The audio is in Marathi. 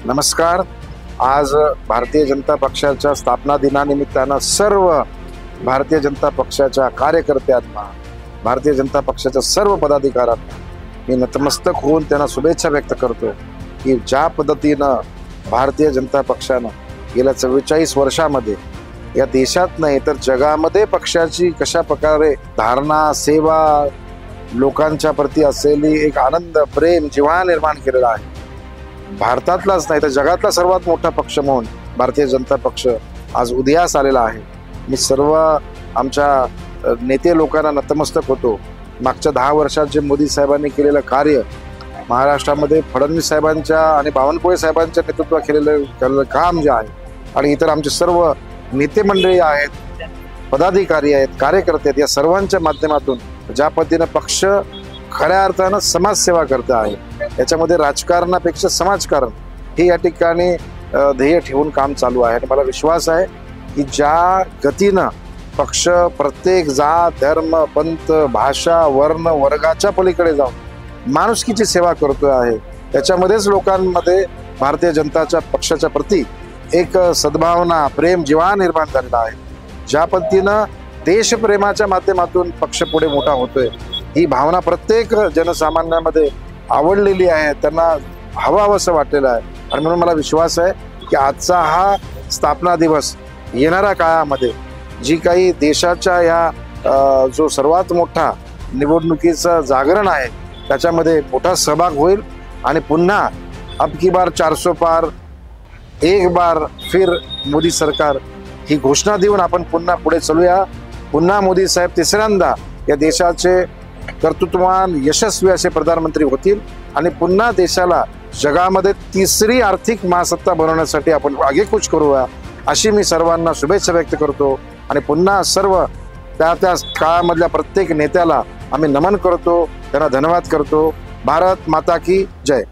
नमस्कार। आज भारतीय जनता पक्षाच्या स्थापना दिनानिमित्तानं सर्व भारतीय जनता पक्षाच्या कार्यकर्त्यांना, भारतीय जनता पक्षाच्या सर्व पदाधिकाऱ्यांना मी नतमस्तक होऊन त्यांना शुभेच्छा व्यक्त करतो की ज्या पद्धतीनं भारतीय जनता पक्षानं गेल्या 44 वर्षामध्ये या देशात नाही तर जगामध्ये पक्षाची कशा प्रकारे धारणा, सेवा, लोकांच्या प्रती असलेली एक आनंद, प्रेम, जिव्हाळा निर्माण केलेला आहे। भारतातलाच नाही तर जगातला सर्वात मोठा पक्ष म्हणून भारतीय जनता पक्ष आज उदयास आलेला आहे। मी सर्व आमच्या नेते लोकांना नतमस्तक होतो। मागच्या 10 वर्षात जे मोदी साहेबांनी केलेलं कार्य, महाराष्ट्रामध्ये फडणवीस साहेबांच्या आणि बावनकुळे साहेबांच्या नेतृत्वात केलेलं काम जे आहे आणि इतर आमचे सर्व नेते मंडळी आहेत, पदाधिकारी आहेत, कार्यकर्ते आहेत, या सर्वांच्या माध्यमातून ज्या पद्धतीनं पक्ष खऱ्या अर्थानं समाजसेवा करत आहे, याच्यामध्ये राजकारणापेक्षा समाजकारण हे या ठिकाणी ध्येय ठेवून काम चालू आहे। आणि मला विश्वास आहे की ज्या गतीनं पक्ष प्रत्येक जात, धर्म, पंथ, भाषा, वर्ण, वर्गाच्या पलीकडे जाऊन माणुसकीची सेवा करतो आहे, त्याच्यामध्येच लोकांमध्ये भारतीय जनता पक्षाच्या प्रती एक सद्भावना, प्रेम, जिव्हाळा निर्माण झालेला आहे। ज्या पद्धतीनं देशप्रेमाच्या माध्यमातून पक्ष पुढे मोठा होतोय, ही भावना प्रत्येक जनसामान्यामध्ये आवडलेली आहे, त्यांना हवंसं वाटलेलं आहे। आणि म्हणून मला विश्वास आहे की आजचा हा स्थापना दिवस येणाऱ्या काळामध्ये जी काही देशाच्या या जो सर्वात मोठा निवडणुकीचं जागरण आहे त्याच्यामध्ये मोठा सहभाग होईल आणि पुन्हा अब की बार 400 पार, एक बार फिर मोदी सरकार ही घोषणा देऊन आपण पुन्हा पुढे चलूया। पुन्हा मोदी साहेब तिसऱ्यांदा या देशाचे कर्तृत्ववान, यशस्वी असे प्रधानमंत्री होतील आणि पुन्हा देशाला जगामध्ये तिसरी आर्थिक महासत्ता बनवण्यासाठी आपण आगेकूच करूया, अशी मी सर्वांना शुभेच्छा व्यक्त करतो। आणि पुन्हा सर्व त्या काळामधल्या प्रत्येक नेत्याला आम्ही नमन करतो, त्यांना धन्यवाद करतो। भारत माता की जय।